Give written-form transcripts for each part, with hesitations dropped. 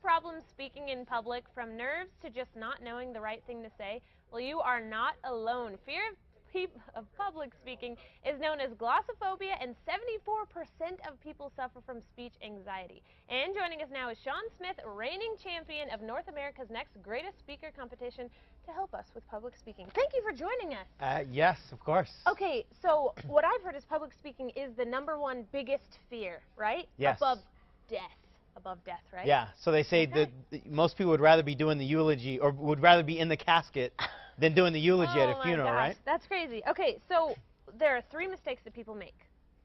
problems speaking in public, from nerves to just not knowing the right thing to say? Well, you are not alone. Fear of public speaking is known as glossophobia, and 74% of people suffer from speech anxiety. And joining us now is Sean Smith, reigning champion of North America's Next Greatest Speaker competition, to help us with public speaking. Thank you for joining us. Yes, of course. Okay, so what I've heard is public speaking is the #1 biggest fear, right? Yes. Above death, right? Yeah, so they say that most people would rather be doing the eulogy, or would rather be in the casket than doing the eulogy at a funeral, right? That's crazy. Okay, so there are 3 mistakes that people make.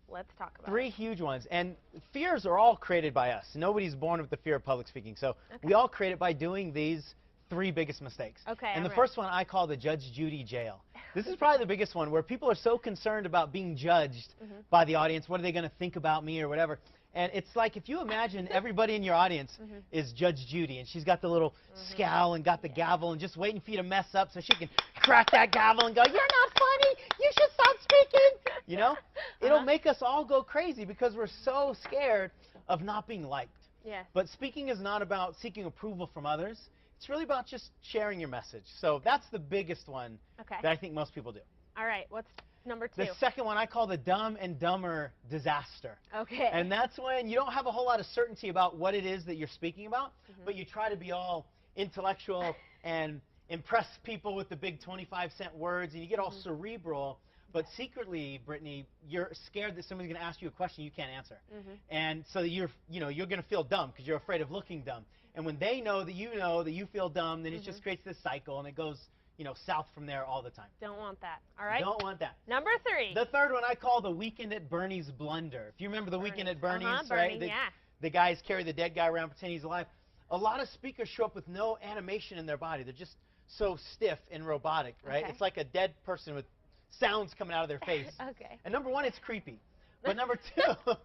Let's talk about 3 huge ones. And fears are all created by us. Nobody's born with the fear of public speaking. So we all create it by doing these 3 biggest mistakes. Okay. And the first one I call the Judge Judy jail. This is probably the biggest one, where people are so concerned about being judged by the audience. What are they going to think about me or whatever? And it's like, if you imagine everybody in your audience is Judge Judy, and she's got the little scowl and got the gavel and just waiting for you to mess up so she can crack that gavel and go, "You're not funny, you should stop speaking." You know? It'll make us all go crazy because we're so scared of not being liked. Yeah. But speaking is not about seeking approval from others. It's really about just sharing your message. So that's the biggest one that I think most people do. All right, what's #2? The second one I call the Dumb and Dumber disaster. Okay. And that's when you don't have a whole lot of certainty about what it is that you're speaking about, but you try to be all intellectual and impress people with the big 25-cent words, and you get all cerebral, but secretly, Brittany, you're scared that somebody's going to ask you a question you can't answer. And so you're going to feel dumb because you're afraid of looking dumb. And when they know that you feel dumb, then it just creates this cycle, and it goes south from there all the time. Don't want that. All right? Don't want that. #3. The third one I call the Weekend at Bernie's blunder. If you remember the Weekend at Bernie's, right? The guys carry the dead guy around pretending he's alive. A lot of speakers show up with no animation in their body. They're just so stiff and robotic, right? It's like a dead person with sounds coming out of their face. And #1, it's creepy. But #2,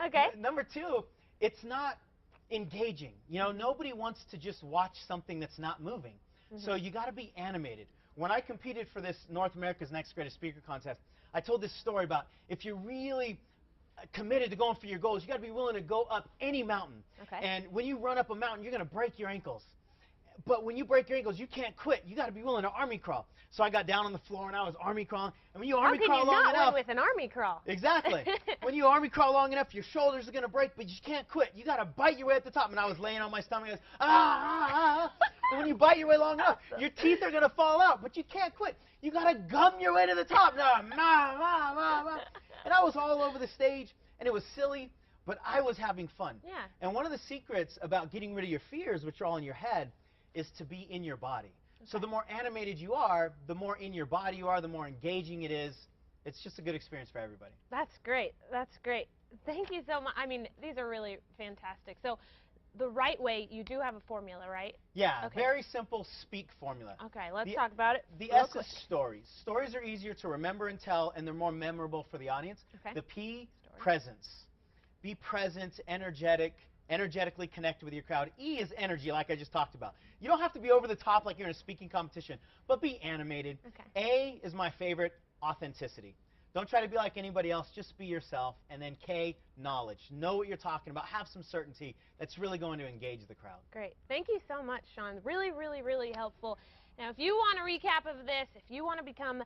#2, it's not engaging. Nobody wants to just watch something that's not moving. So you got to be animated. When I competed for this North America's Next Greatest Speaker contest, I told this story about if you're really committed to going for your goals, you got to be willing to go up any mountain. And when you run up a mountain, you're going to break your ankles. But when you break your ankles, you can't quit. You got to be willing to army crawl. So I got down on the floor and I was army crawling. And when you army crawl long enough, how can you not win with an army crawl? Exactly. When you army crawl long enough, your shoulders are going to break, but you can't quit. You got to bite your way at the top. And I was laying on my stomach and I was, And when you bite your way long enough, your teeth are going to fall out, but you can't quit. You got to gum your way to the top. And I was all over the stage, and it was silly, but I was having fun. And one of the secrets about getting rid of your fears, which are all in your head, is to be in your body. So the more animated you are, the more in your body you are, the more engaging it is. It's just a good experience for everybody. That's great. That's great. Thank you so much. I mean, these are really fantastic. So the right way, you do have a formula, right? Yeah, very simple speak formula. Okay, let's talk about it. The S is stories. Stories are easier to remember and tell, and they're more memorable for the audience. The P, presence. Be present, energetically connected with your crowd. E is energy, like I just talked about. You don't have to be over the top like you're in a speaking competition, but be animated. A is my favorite, authenticity. Don't try to be like anybody else, just be yourself. And then K, knowledge. Know what you're talking about. Have some certainty. That's really going to engage the crowd. Great. Thank you so much, Sean. Really, really, really helpful. Now, if you want a recap of this, if you want to become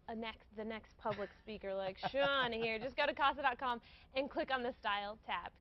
the next public speaker like Sean here, just go to KASA.com and click on the Style tab.